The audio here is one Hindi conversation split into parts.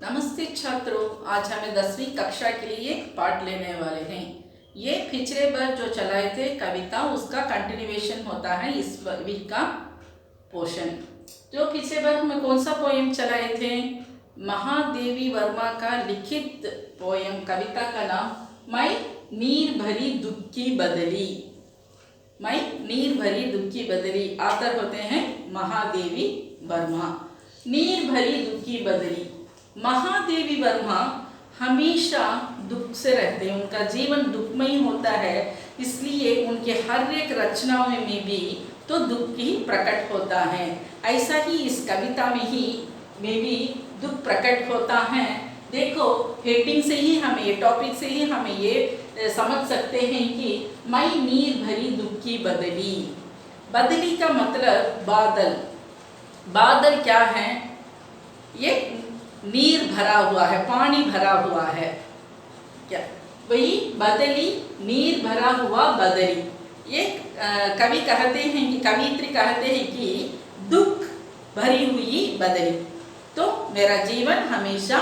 नमस्ते छात्रों, आज हमें 10वीं कक्षा के लिए पाठ लेने वाले हैं। ये पिछले बार जो चलाए थे कविता, उसका कंटिन्यूएशन होता है इस वीक का पोर्शन। जो पिछले बार हमें कौन सा पोएम चलाए थे? महादेवी वर्मा का लिखित पोएम, कविता का नाम मैं नीर भरी दुख की बदली। मैं नीर भरी दुख की बदली, आतर होते हैं महादेवी वर्मा। नीर भरी दुख की बदली, महादेवी वर्मा हमेशा दुख से रहते हैं, उनका जीवन दुखमय होता है, इसलिए उनके हर एक रचनाओं में भी तो दुख ही प्रकट होता है। ऐसा ही इस कविता में भी दुख प्रकट होता है। देखो, हेडिंग से ही हमें, ये टॉपिक से ही हमें ये समझ सकते हैं कि मैं नीर भरी दुख की बदली। बदली का मतलब बादल। बादल क्या है? ये नीर भरा हुआ है, पानी भरा हुआ है, क्या वही बदली, नीर भरा हुआ बदली। ये कवि कहते हैं कि कवित्री कहते हैं कि दुख भरी हुई बदली। तो मेरा जीवन हमेशा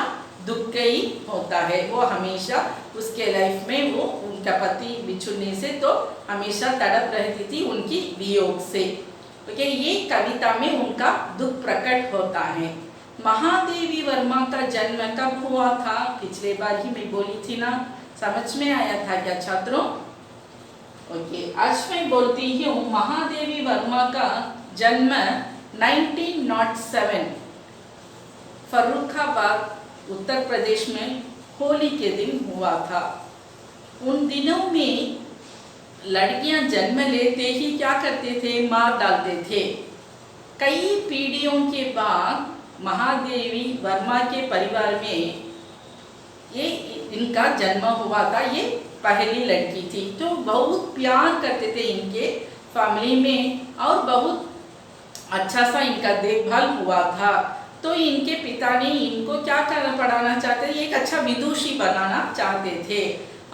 दुख का ही होता है। वो हमेशा उसके लाइफ में वो उनका पति बिछुड़ने से तो हमेशा तड़प रहती थी उनकी वियोग से। ओके, ये कविता में उनका दुख प्रकट होता है। महादेवी वर्मा का जन्म कब हुआ था? पिछले बार ही मैं बोली थी ना, समझ में आया था क्या छात्रों? ओके, आज मैं बोलती हूँ महादेवी वर्मा का जन्म 1907 फर्रुखाबाद उत्तर प्रदेश में होली के दिन हुआ था। उन दिनों में लड़कियां जन्म लेते ही क्या करते थे? मार डालते थे। कई पीढ़ियों के बाद महादेवी वर्मा के परिवार में ये इनका जन्म हुआ था। ये पहली लड़की थी, तो बहुत प्यार करते थे इनके फैमिली में और बहुत अच्छा सा इनका देखभाल हुआ था। तो इनके पिता ने इनको क्या करना पढ़ाना चाहते थे? एक अच्छा विदुषी बनाना चाहते थे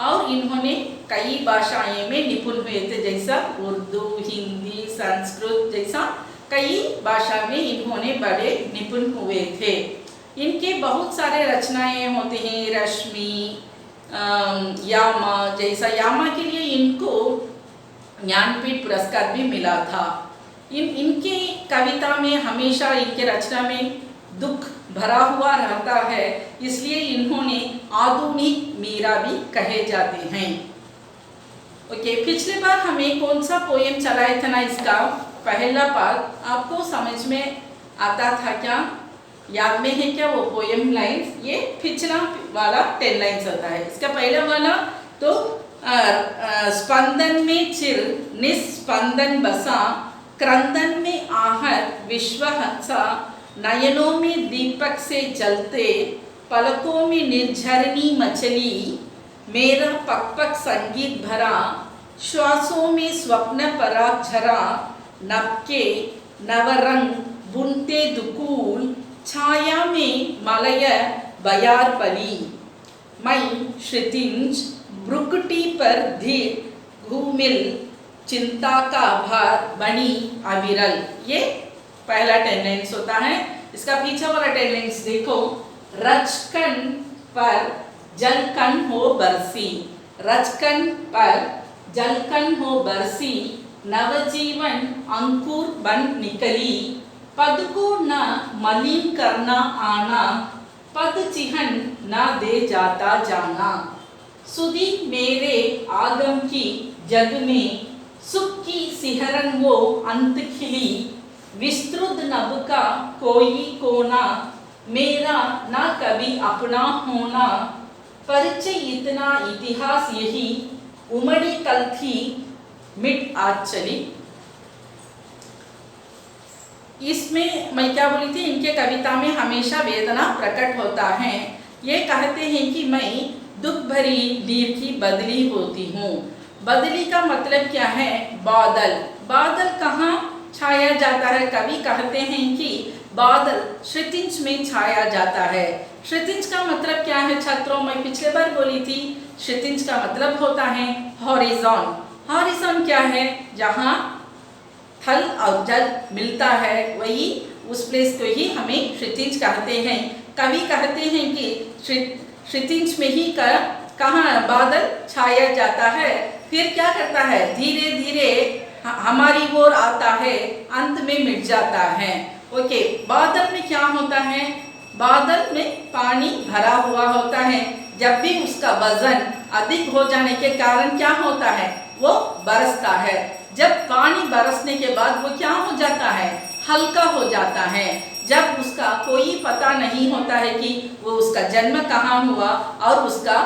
और इन्होंने कई भाषाएं में निपुण हुए थे, जैसा उर्दू, हिंदी, संस्कृत जैसा कई भाषा में इन्होंने बड़े निपुण हुए थे। इनके बहुत सारे रचनाएं होते हैं, रश्मि, यामा जैसा। यामा के लिए इनको ज्ञानपीठ पुरस्कार भी मिला था। इनके कविता में हमेशा, इनके रचना में दुख भरा हुआ रहता है, इसलिए इन्होंने आधुनिक मीरा भी कहे जाते हैं। ओके, पिछले बार हमें कौन सा पोएम चलाया था ना, इसका पहला पार्ट आपको समझ में आता था क्या? याद में है क्या वो पोएम लाइन्स? ये पिछला वाला 10 लाइन्स होता है। इसका पहला वाला तो स्पंदन में चिर निस्पंदन बसा, क्रंदन में आहत विश्व हंसा, नयनों में दीपक से जलते, पलकों में निर्झरनी मचली, मेरा पक पक संगीत भरा, श्वासों में स्वप्न पराग झरा, नबके नवरंग बुनते दुकूल, छाया में मलय बयार पली, मैं श्रुतिंज भ्रुकुटी पर धीर घूमिल, चिंता का भार बनी अविरल। ये पहला 10 लाइन्स होता है। इसका पीछे वाला 10 लाइन्स देखो। रचकन पर जलकन हो बरसी, रचकन पर जलकन हो बरसी, नवजीवन अंकुर बन निकली, पद को न मलिन करना आना, पद चिन्ह न दे जाता जाना, सुधी मेरे आगम की जग में, सुख की सिहरन वो अंत खिली, विस्तृत नभ का कोई कोना, मेरा न कभी अपना होना, परिचय इतना इतिहास यही, उमड़ी कल थी मिट आज चली। इसमें मैं क्या बोली थी? इनके कविता में हमेशा वेदना प्रकट होता है। ये कहते हैं कि मैं दुख भरी नीर की बदली होती हूँ। बदली का मतलब क्या है? बादल। बादल कहाँ छाया जाता है? कवि कहते हैं कि बादल श्रुतिंज में छाया जाता है। श्रुतिंज का मतलब क्या है छात्रों? मैं पिछले बार बोली थी, श्रुतिंज का मतलब होता है हॉरिजॉन। हॉरिजॉन क्या है? जहाँ थल और जल मिलता है, वही उस प्लेस को ही हमें क्षितिज कहते हैं। कवि कहते हैं कि क्षितिज में ही कहाँ बादल छाया जाता है, फिर क्या करता है, धीरे धीरे हमारी ओर आता है, अंत में मिट जाता है। ओके, बादल में क्या होता है, बादल में पानी भरा हुआ होता है। जब भी उसका वजन अधिक हो जाने के कारण क्या होता है, वो बरसता है। जब पानी बरसने के बाद वो क्या हो जाता है, हल्का हो जाता है। जब उसका कोई पता नहीं होता है कि वो उसका जन्म कहाँ हुआ और उसका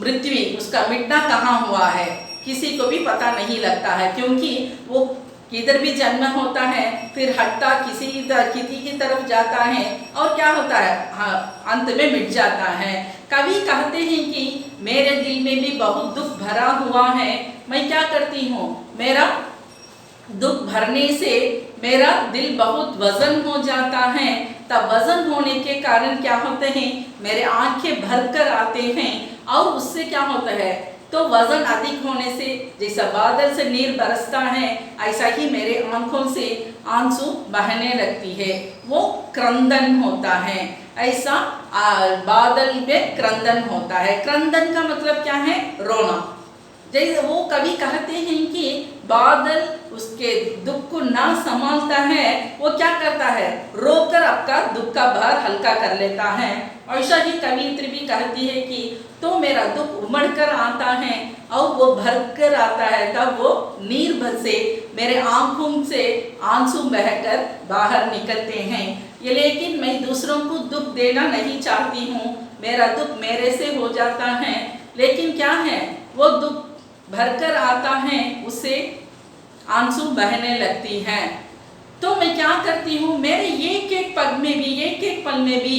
मृत्यु, उसका मिटना कहाँ हुआ है, किसी को भी पता नहीं लगता है, क्योंकि वो किधर भी जन्म होता है, फिर हटता किसी की तरफ जाता है और क्या होता है, हाँ, अंत में मिट जाता है। कवि कहते हैं कि मेरे दिल में भी बहुत दुख भरा हुआ है, मैं क्या करती हूँ, मेरा दुख भरने से मेरा दिल बहुत वजन हो जाता है। तब वजन होने के कारण क्या होते हैं, मेरे आंखें भर कर आते हैं और उससे क्या होता है, तो वजन अधिक होने से जैसा बादल से नीर बरसता है, ऐसा ही मेरे आंखों से आंसू बहने लगती है, वो क्रंदन होता है। ऐसा बादल में क्रंदन होता है। क्रंदन का मतलब क्या है, रोना। जैसे वो कवि कहते हैं कि बादल उसके दुख को ना संभालता है, वो क्या करता है, रोकर आपका दुख का भार हल्का कर लेता है। ऐसा ही कवियत्री भी कहती है कि तो मेरा दुख उमड़ कर आता है और वो भर कर आता है, तब वो नीर से मेरे आंखों से आंसू बहकर बाहर निकलते हैं। ये लेकिन मैं दूसरों को दुख देना नहीं चाहती हूँ, मेरा दुख मेरे से हो जाता है, लेकिन क्या है, वो दुख भरकर आता है, उससे आंसू बहने लगती हैं। तो मैं क्या करती हूँ, मेरे एक एक पद में भी, एक एक पल में भी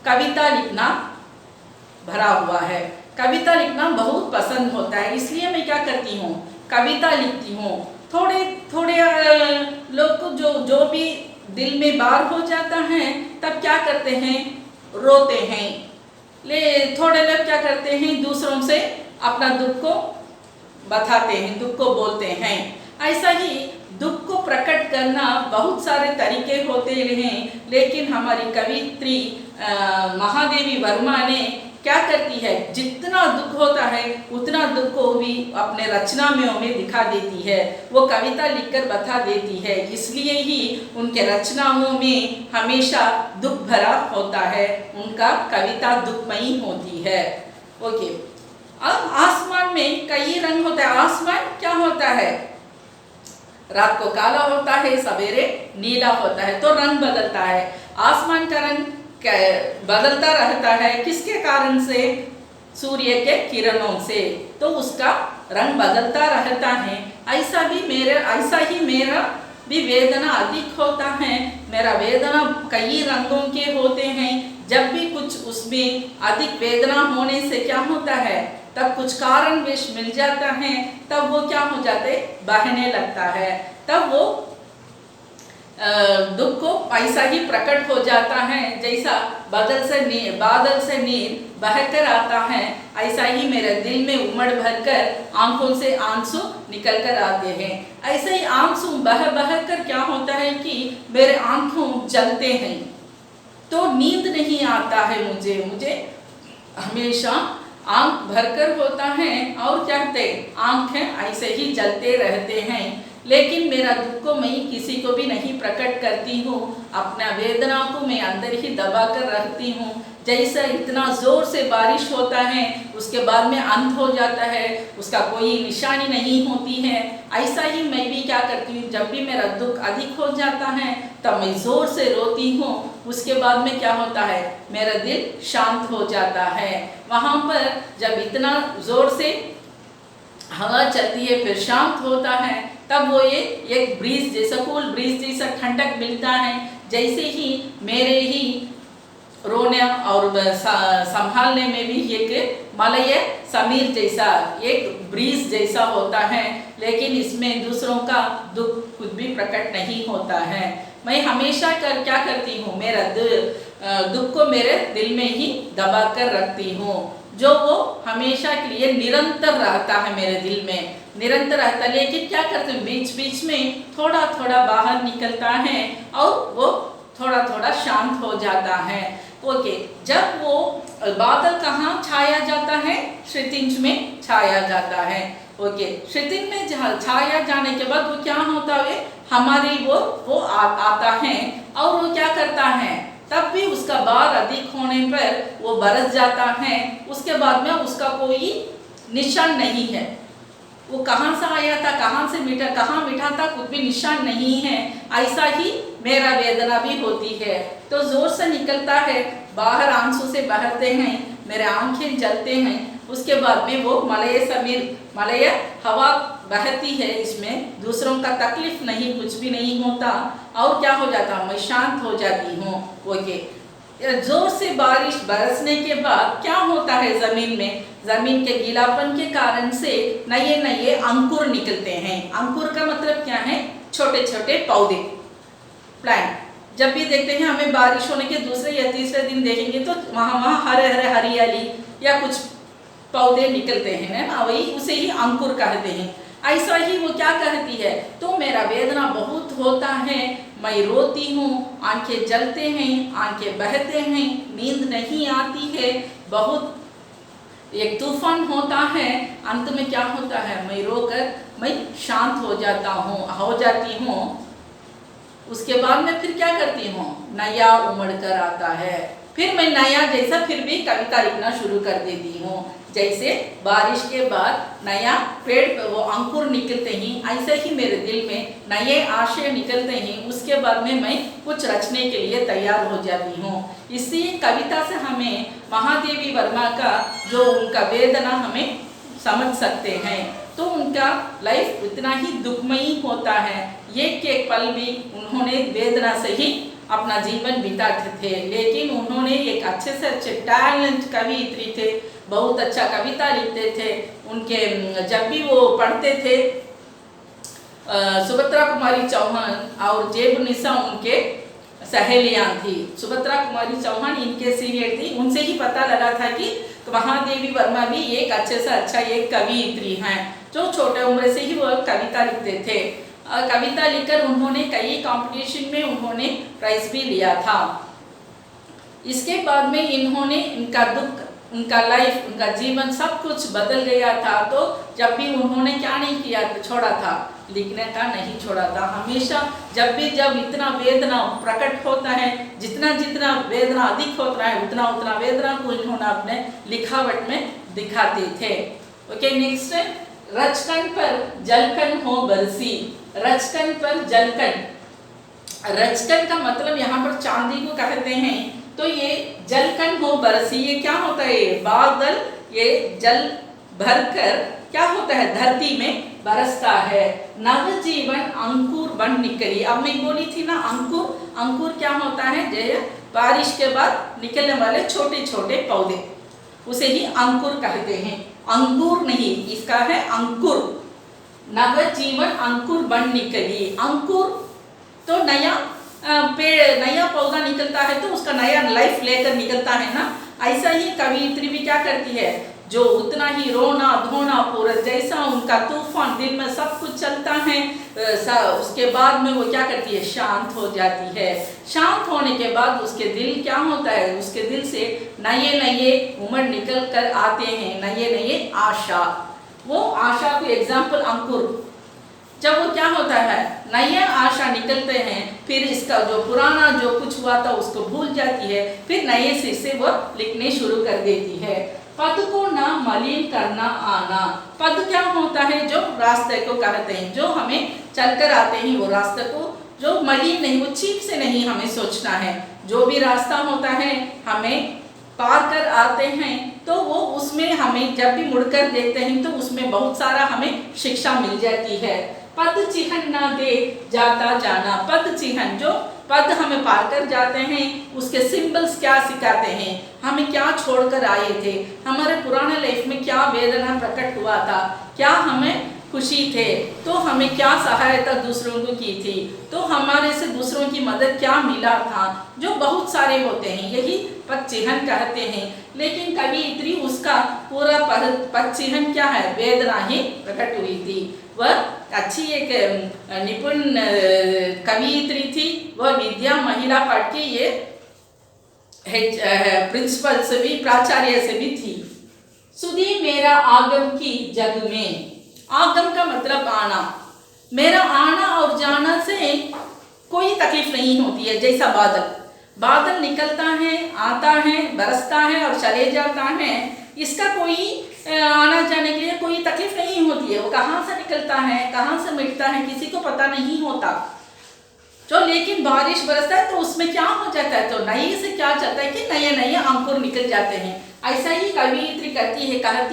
कविता लिखना भरा हुआ है। कविता लिखना बहुत पसंद होता है, इसलिए मैं क्या करती हूँ, कविता लिखती हूँ। थोड़े थोड़े लोग को जो भी दिल में बार हो जाता है, तब क्या करते हैं, रोते हैं। थोड़े लोग क्या करते हैं, दूसरों से अपना दुख को बताते हैं, दुख को बोलते हैं। ऐसा ही दुख को प्रकट करना बहुत सारे तरीके होते हैं, लेकिन हमारी कवित्री महादेवी वर्मा ने क्या करती है, जितना दुख होता है उतना दुख को भी अपने रचना में दिखा देती है, वो कविता लिखकर बता देती है। इसलिए ही उनके रचनाओं में हमेशा दुख भरा होता है, उनका कविता दुखमयी होती है। ओके, अब आसमान में कई रंग होता है। आसमान क्या होता है, रात को काला होता है, सवेरे नीला होता है, तो रंग बदलता है। आसमान का रंग बदलता रहता है, किसके कारण से, सूर्य के किरणों से, तो उसका रंग बदलता रहता है। ऐसा ही मेरा भी वेदना अधिक होता है। मेरा वेदना कई रंगों के होते हैं। जब भी कुछ उसमें अधिक वेदना होने से क्या होता है, तब कुछ कारणवश मिल जाता है, तब वो क्या हो जाते, बहने लगता है, तब वो दुख को ऐसा ही प्रकट हो जाता है। जैसा बादल से नीर बहकर आता है, ऐसा ही मेरे दिल में उमड़ भरकर आंखों से आंसू निकल कर आते हैं। ऐसे ही आंसू बह कर क्या होता है कि मेरे आंखों जलते हैं, तो नींद नहीं आता है मुझे हमेशा आंख भरकर होता है, और क्या कहते, आंखें ऐसे ही जलते रहते हैं। लेकिन मेरा दुख को मैं किसी को भी नहीं प्रकट करती हूँ, अपना वेदना को मैं अंदर ही दबा कर रखती हूँ। जैसा इतना जोर से बारिश होता है, उसके बाद में अंत हो जाता है, उसका कोई निशानी नहीं होती है, ऐसा ही मैं भी क्या करती हूँ, जब भी मेरा दुख अधिक हो जाता है तब मैं जोर से रोती हूँ। उसके बाद में क्या होता है, मेरा दिल शांत हो जाता है। वहाँ पर जब इतना जोर से हवा चलती है, फिर शांत होता है, तब वो ये एक ब्रीज जैसा, कूल ब्रीज जैसा ठंडक मिलता है। जैसे ही मेरे ही रोने और संभालने में भी एक मलय समीर जैसा एक ब्रीज जैसा होता है, लेकिन इसमें दूसरों का दुख कुछ भी प्रकट नहीं होता है। मैं हमेशा क्या करती हूँ, मेरा दुख को मेरे दिल में ही दबा कर रखती हूँ, जो वो हमेशा के लिए निरंतर रहता है, मेरे दिल में निरंतर रहता है। लेकिन क्या करते हैं, बीच बीच में थोड़ा थोड़ा बाहर निकलता है और वो थोड़ा थोड़ा शांत हो जाता है। ओके, जब वो बादल कहाँ छाया जाता है? क्षितिज में छाया जाता है। ओके, क्षितिज में छाया जाने के बाद वो क्या होता है, हमारी वो आता है और वो क्या करता है, तब भी उसका भार अधिक होने पर वो बरस जाता है। उसके बाद में उसका कोई निशान नहीं है, वो कहाँ से आया था, कहाँ से मीठा, कहाँ मीठा था, कुछ भी निशान नहीं है। ऐसा ही मेरा वेदना भी होती है, तो जोर से निकलता है, बाहर आंसू से बहते हैं, मेरे आंखें जलते हैं। उसके बाद में वो मलय समीर, मलय हवा बहती है, इसमें दूसरों का तकलीफ नहीं, कुछ भी नहीं होता और क्या हो जाता, मैं शांत हो जाती हूँ। ओके, जोर से बारिश बरसने के बाद क्या होता है, जमीन में, जमीन के गीलापन के कारण से नए नए अंकुर निकलते हैं। अंकुर का मतलब क्या है, छोटे छोटे पौधे, प्लांट। जब भी देखते हैं हमें बारिश होने के दूसरे या तीसरे दिन देखेंगे तो वहाँ हरे हरे हरियाली या कुछ पौधे निकलते हैं ना, वही उसे ही अंकुर कहते हैं। ऐसा ही वो क्या कहती है, तो मेरा वेदना बहुत होता है, मैं रोती हूँ, आंखें जलते हैं, आंखें बहते हैं, नींद नहीं आती है, बहुत एक तूफान होता है। अंत में क्या होता है, मैं रोकर मैं शांत हो जाती हूँ। उसके बाद में फिर क्या करती हूँ, नया उमड़ कर आता है, फिर मैं नया जैसा फिर भी कविता लिखना शुरू कर देती हूँ। जैसे बारिश के बाद नया पेड़ वो अंकुर निकलते ही, ऐसे ही मेरे दिल में नए आशय निकलते ही उसके बाद में मैं कुछ रचने के लिए तैयार हो जाती हूँ। इसी कविता से हमें महादेवी वर्मा का जो उनका वेदना हमें समझ सकते हैं। तो उनका लाइफ इतना ही दुखमयी होता है, एक एक पल भी उन्होंने वेदना से ही अपना जीवन बिताते थे। लेकिन उन्होंने एक अच्छे से अच्छे टैलेंट कवियत्री थे, बहुत अच्छा कविता लिखते थे। उनके जब भी वो पढ़ते थे, सुभद्रा कुमारी चौहान और जेबुनिसा उनके सहेलियां थी। सुभद्रा कुमारी चौहान इनके सीनियर थी, उनसे ही पता लगा था कि महादेवी वर्मा भी एक अच्छे से अच्छा एक कवियत्री हैं, जो छोटे उम्र से ही वो कविता लिखते थे। कविता लिखकर उन्होंने कई कंपटीशन में उन्होंने प्राइज भी लिया था। इसके बाद में इन्होंने इनका दुख, उनका लाइफ, उनका जीवन सब कुछ बदल गया था। तो जब भी उन्होंने क्या नहीं किया, छोड़ा था, लिखने का नहीं छोड़ा था। हमेशा जब इतना वेदना प्रकट होता है, जितना जितना वेदना अधिक होता है, उतना उतना वेदना को इन्होंने अपने लिखावट में दिखाते थे। ओके, नेक्स्ट है, रचकन पर जलकन हो बरसी। रचकन पर जलकन, रचकन का मतलब यहाँ पर चांदी को कहते हैं। तो ये जलकन हो बरसी, ये क्या होता है, बादल ये जल भरकर क्या होता है, धरती में बरसता है। नवजीवन अंकुर बन निकली। अब मैं बोली थी ना, अंकुर, अंकुर क्या होता है, जय बारिश के बाद निकलने वाले छोटे छोटे पौधे, उसे ही अंकुर कहते हैं। अंगूर नहीं, इसका है अंकुर। नवजीवन अंकुर बन निकली। अंकुर तो नया पेड़, नया पौधा निकलता है तो उसका नया लाइफ लेकर निकलता है ना। ऐसा ही कवियत्री भी क्या करती है, जो उतना ही रोना धोना पूरा जैसा उनका तूफान दिल में सब कुछ चलता है, उसके बाद में वो क्या करती है, शांत हो जाती है। शांत होने के बाद उसके दिल क्या होता है, उसके दिल से नए नए उमड़ निकल कर आते हैं, नए नए आशा। वो आशा को एग्जाम्पल अंकुर, जब वो क्या होता है, नए आशा निकलते हैं, फिर इसका जो पुराना जो कुछ हुआ था उसको भूल जाती है, फिर नए सिर से वो लिखने शुरू कर देती है। पद को ना मलिन करना आना। पद क्या होता है, जो रास्ते को कहते हैं, जो हमें चलकर आते हैं वो रास्ते को, जो मलिन नहीं, वो चीप से नहीं हमें सोचना है। जो भी रास्ता होता है हमें पार कर आते हैं तो वो उसमें हमें जब भी मुड़कर देखते हैं तो उसमें बहुत सारा हमें शिक्षा मिल जाती है। पद चिन्ह ना दे जाता जाना। पद चिन्ह, जो पद हमें पार कर जाते हैं उसके सिंबल्स क्या सिखाते हैं, हमें क्या छोड़कर आए थे, हमारे पुराने लाइफ में क्या वेदना प्रकट हुआ था, क्या हमें खुशी थे, तो हमें क्या सहायता दूसरों को की थी, तो हमारे से दूसरों की मदद क्या मिला था, जो बहुत सारे होते हैं, यही पदचिह्न कहते हैं। लेकिन कवयित्री उसका पूरा पदचिह्न क्या है, वेदना ही प्रकट हुई थी। वह अच्छी एक निपुण कवयित्री थी। वह विद्या महिला पाठ की ये प्रिंसिपल से भी, प्राचार्य से भी थी। सुधी मेरा आगम की जग में, आगम का मतलब आना, मेरा आना और जाना से कोई तकलीफ नहीं होती है। जैसा बादल, बादल निकलता है, आता है, बरसता है और चले जाता है, इसका कोई आना जाने के लिए कोई तकलीफ नहीं होती है। वो कहाँ से निकलता है, कहाँ से मिटता है, किसी को पता नहीं होता। जो लेकिन बारिश बरसता है तो उसमें क्या हो जाता है, तो नई से क्या चाहता है कि नए नए अंकुर निकल जाते हैं। ऐसा ही कवयित्री कहती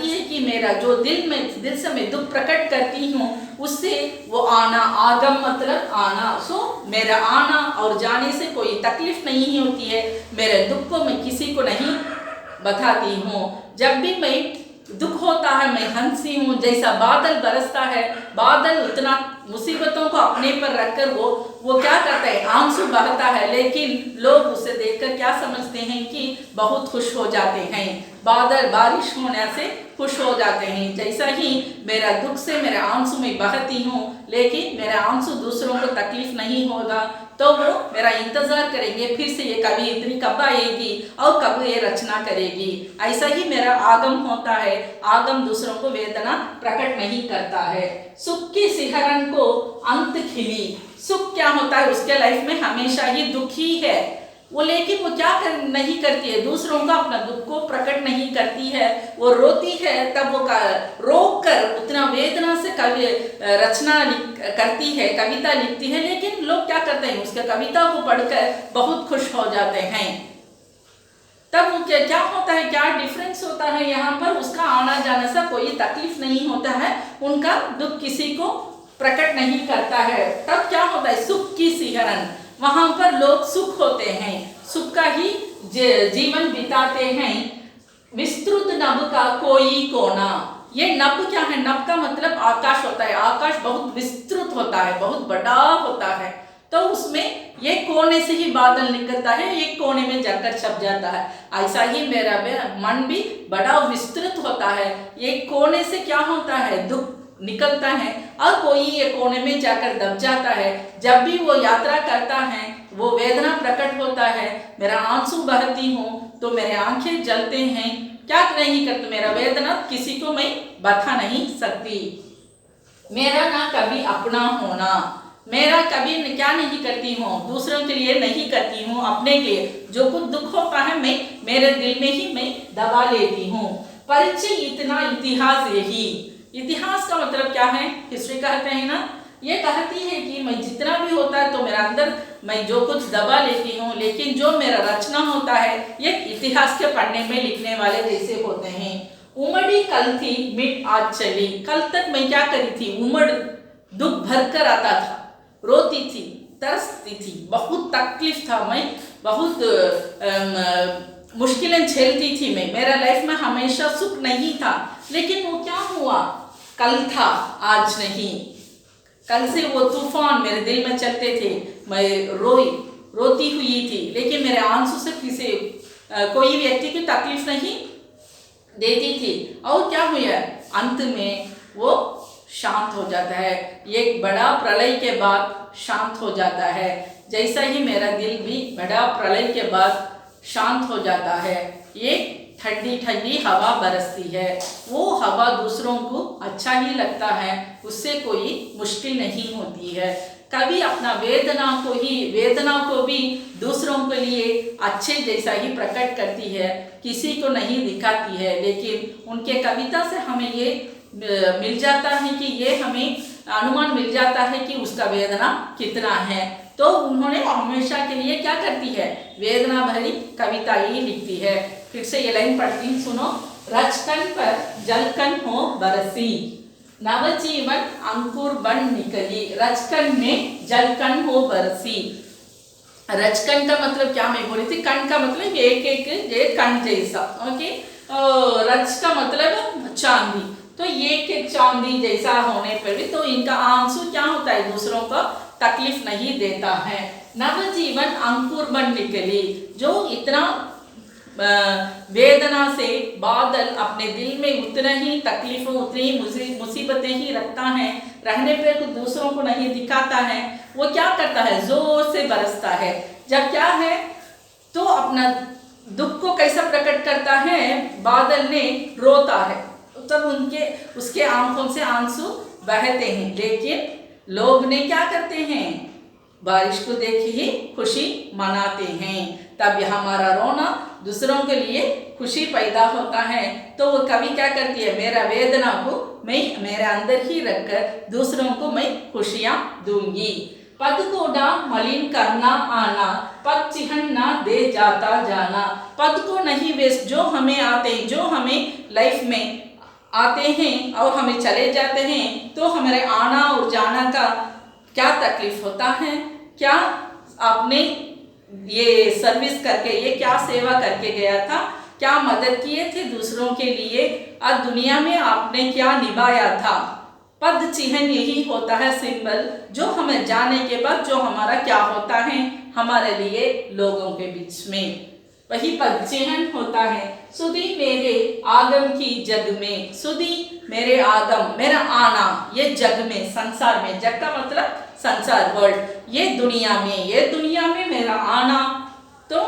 है कि मेरा जो दिल से मैं दुख प्रकट करती हूँ, उससे वो आना, आगम मतलब आना, सो मेरा आना और जाने से कोई तकलीफ नहीं होती है। मेरे दुख को मैं किसी को नहीं बताती हूँ। जब भी मैं दुख होता है मैं हंसती हूँ। जैसा बादल बरसता है, बादल उतना मुसीबतों को अपने पर रखकर वो क्या करता है, आंसू बहता है, लेकिन लोग उसे देखकर क्या समझते हैं कि बहुत खुश हो जाते हैं। बादल बारिश होने से खुश हो जाते हैं। जैसा ही मेरा दुख से मेरे आंसू में बहती हूँ, लेकिन मेरा आंसू दूसरों को तकलीफ नहीं होगा, तो वो मेरा इंतजार करेंगे फिर से ये कवयित्री कब आएगी और कब ये रचना करेगी। ऐसा ही मेरा आगम होता है। आगम दूसरों को वेदना प्रकट नहीं करता है। सुख की सिहरन को अंत खिली, सुख क्या होता है, उसके लाइफ में हमेशा ही दुखी है वो, लेकिन वो क्या नहीं करती है, दूसरों का अपना दुख को प्रकट नहीं करती है। वो रोती है, तब वो रोक कर उतना वेदना से रचना करती है, कविता लिखती है। लेकिन लोग क्या करते हैं, उसके कविता को पढ़कर बहुत खुश हो जाते हैं। तब वो क्या होता है, क्या डिफरेंस होता है यहाँ पर, उसका आना जाने से कोई तकलीफ नहीं होता है, उनका दुख किसी को प्रकट नहीं करता है। तब क्या होता है, सुख की सिहरन, वहां पर लोग सुख होते हैं, सुख का ही जीवन बिताते हैं। विस्तृत नभ का कोई कोना, ये नभ क्या है, नभ का मतलब आकाश होता है। आकाश बहुत विस्तृत होता है, बहुत बड़ा होता है, तो उसमें ये कोने से ही बादल निकलता है, एक कोने में जाकर छप जाता है। ऐसा ही मेरा मन भी बड़ा विस्तृत होता है, एक कोने से क्या होता है, दुख निकलता है और कोई ये कोने में जाकर दब जाता है। जब भी वो यात्रा करता है, वो वेदना प्रकट होता है, मेरा आंसू बहती हूँ तो मेरे आंखें जलते हैं, क्या नहीं करते, मेरा वेदना किसी को मैं बता नहीं सकती। मेरा ना कभी अपना होना, मेरा कभी क्या नहीं करती हूँ, दूसरों के लिए नहीं करती हूँ, अपने लिए जो कुछ दुख होता है मैं मेरे दिल में ही मैं दबा लेती हूँ। परिचय इतना इतिहास यही, इतिहास का मतलब क्या है, हिस्ट्री कहते हैं ना, ये कहती है कि मैं जितना भी होता है तो मेरा अंदर मैं जो कुछ दबा लेती हूँ, लेकिन जो मेरा रचना होता है ये इतिहास के पढ़ने में लिखने वाले जैसे होते हैं। उमड़ी कल थी मिट आज चली, कल तक मैं क्या करी थी, उमड़ दुख भर कर आता था, रोती थी, तरसती थी, बहुत तकलीफ था, मैं बहुत मुश्किलें झेलती थी मैं, मेरा लाइफ में हमेशा सुख नहीं था। लेकिन वो क्या हुआ, कल था आज नहीं, कल से वो तूफान मेरे दिल में चलते थे, मैं रोती हुई थी, लेकिन मेरे आंसू से किसी कोई व्यक्ति की तकलीफ नहीं देती थी। और क्या हुआ, अंत में वो शांत हो जाता है, एक बड़ा प्रलय के बाद शांत हो जाता है। जैसा ही मेरा दिल भी बड़ा प्रलय के बाद शांत हो जाता है, एक ठंडी ठंडी हवा बरसती है, वो हवा दूसरों को अच्छा ही लगता है, उससे कोई मुश्किल नहीं होती है। कभी अपना वेदना को भी दूसरों के लिए अच्छे जैसा ही प्रकट करती है, किसी को नहीं दिखाती है, लेकिन उनके कविता से हमें ये मिल जाता है कि ये हमें अनुमान मिल जाता है कि उसका वेदना कितना है। तो उन्होंने हमेशा के लिए क्या करती है, वेदना भरी कविता ही लिखती है। फिर से ये लाइन पढ़ती हूँ, सुनो। रचकन पर जलकन हो बरसी, नवजीवन अंकुर बन निकली, रचकन में जलकन हो बरसी। रचकन का मतलब क्या मैं बोली थी, कण का मतलब एक कण जैसा, ओके। रच का मतलब चांदी, तो एक एक चांदी जैसा होने पर भी तो इनका आंसू क्या होता है, दूसरों को तकलीफ नहीं देता है। नवजीवन अंकुर बन निकली, जो इतना वेदना से बादल अपने दिल में उतना ही तकलीफों उतनी ही मुसीबतें ही रखता है, रहने पर कुछ दूसरों को नहीं दिखाता है, वो क्या करता है, जोर से बरसता है। जब क्या है तो अपना दुख को कैसा प्रकट करता है, बादल ने रोता है, तब उसके आंखों से आंसू बहते हैं। लेकिन लोग ने क्या करते हैं, बारिश को देख ही खुशी मनाते हैं। तब हमारा रोना दूसरों के लिए खुशी पैदा होता है। तो वो कवि क्या करती है, मेरा वेदना को मैं मेरे अंदर ही रखकर दूसरों को मैं खुशियां दूंगी। पद को ना मलिन करना आना, पद चिन्ह ना दे जाता जाना। पद को नहीं वेस्ट, जो हमें आते हैं, जो हमें लाइफ में आते हैं और हमें चले जाते हैं, तो हमारे आना और जाना का क्या तकलीफ होता है, क्या आपने ये सर्विस करके, ये क्या सेवा करके गया था, क्या मदद किए थे दूसरों के लिए, और दुनिया में आपने क्या निभाया था। पद चिन्ह यही होता है, सिंबल, जो हमें जाने के बाद जो हमारा क्या होता है हमारे लिए लोगों के बीच में, वही पद चिन्ह होता है। सुधी मेरे आगम की जग में, सुधी मेरे आगम, मेरा आना ये जग में, संसार में, जग का मतलब संसार, वर्ल्ड, ये दुनिया में मेरा आना तो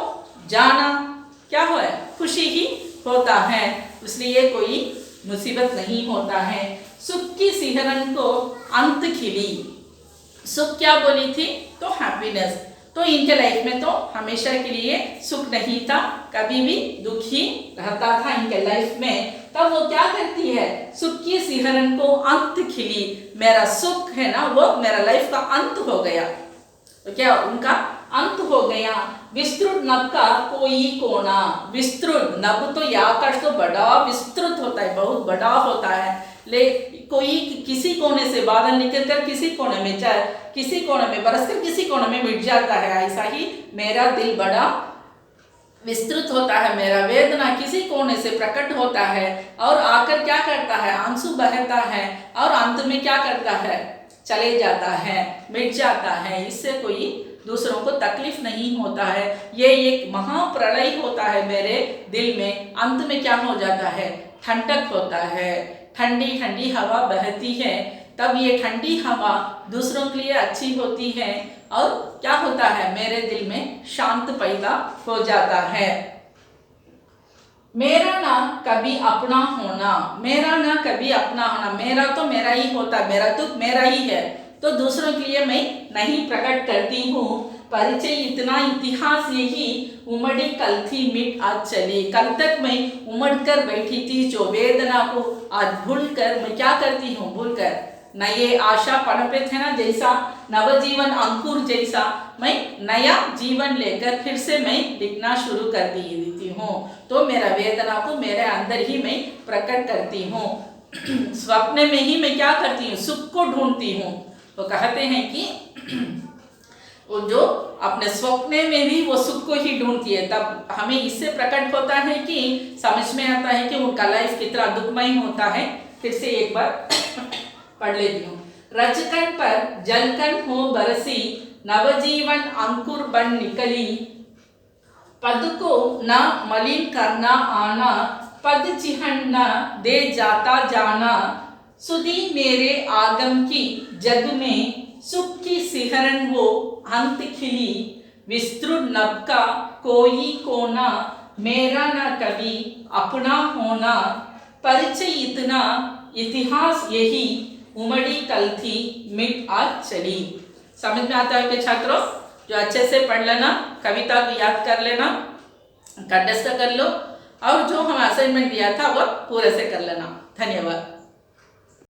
जाना क्या हो है, खुशी ही होता है, इसलिए कोई मुसीबत नहीं होता है। सुख की सिहरन को अंत खिली, सुख क्या बोली थी, तो हैप्पीनेस। तो इनके लाइफ में तो हमेशा के लिए सुख नहीं था, कभी भी दुख ही रहता था इनके लाइफ में। तब वो क्या करती है, सुख की सिहरन को अंत खिली, मेरा सुख है ना वो मेरा लाइफ का अंत हो गया, तो क्या उनका अंत हो गया। विस्तृत नभ का कोई कोना, विस्तृत नभ तो आकाश तो बड़ा विस्तृत होता है, बहुत बड़ा होता है, ले कोई किसी कोने से बादल निकलकर किसी कोने में जाए, किसी कोने में बरसकर किसी कोने में मिट जाता है, ऐसा ही मेरा दिल बड़ा विस्तृत होता है, मेरा वेदना किसी कोने से प्रकट होता है और आकर क्या करता है, आंसू बहता है और अंत में क्या करता है, चले जाता है, मिट जाता है। इससे कोई दूसरों को तकलीफ नहीं होता है। ये एक महाप्रलय होता है मेरे दिल में, अंत में क्या हो जाता है, ठंडक होता है, ठंडी ठंडी हवा बहती है। तब ये ठंडी हवा दूसरों के लिए अच्छी होती है और क्या होता है, मेरे दिल में शांत पैदा हो जाता है। मेरा ना कभी अपना होना, मेरा ना कभी अपना होना, मेरा तो मेरा ही होता है, मेरा दुख मेरा ही है, तो दूसरों के लिए मैं नहीं प्रकट करती हूँ। परिचय इतना इतिहास यही उमड़ी कल थी मिट आज चली, कल तक मैं उमड़ कर बैठी थी जो वेदना को आज भूल कर मैं क्या करती हूँ, भूल कर नए आशा पनपे थे ना, जैसा नवजीवन अंकुर जैसा मैं नया जीवन लेकर फिर से मैं लिखना शुरू कर देती हूँ। तो मेरा वेदना को मेरे अंदर ही मैं प्रकट करती हूँ। स्वप्न में ही मैं क्या करती हूँ, सुख को ढूंढती हूँ। वो कहते हैं कि वो जो अपने स्वप्ने में भी वो सुख को ही ढूंढती है, तब हमें इससे प्रकट होता है कि समझ में आता है कि उनका लाइफ कितना दुखमय होता है। फिर से एक बार पढ़ लेती हूँ। रजकन पर जलकन हो बरसी, नवजीवन अंकुर बन निकली, पद को न मलिन करना आना, पद चिन्ह न दे जाता जाना, सुधी मेरे आगम की जग में, सुख की सिहरन वो अंत खिली, विस्तृत नभ का कोई कोना, मेरा न कभी अपना होना, परिचय इतना इतिहास यही उमड़ी कल थी मिट आज चली। समझ में आता है कि छात्रों, जो अच्छे से पढ़ लेना, कविता को याद कर लेना, कंठस्थ कर लो और जो हम असाइनमेंट दिया था वो पूरे से कर लेना। धन्यवाद।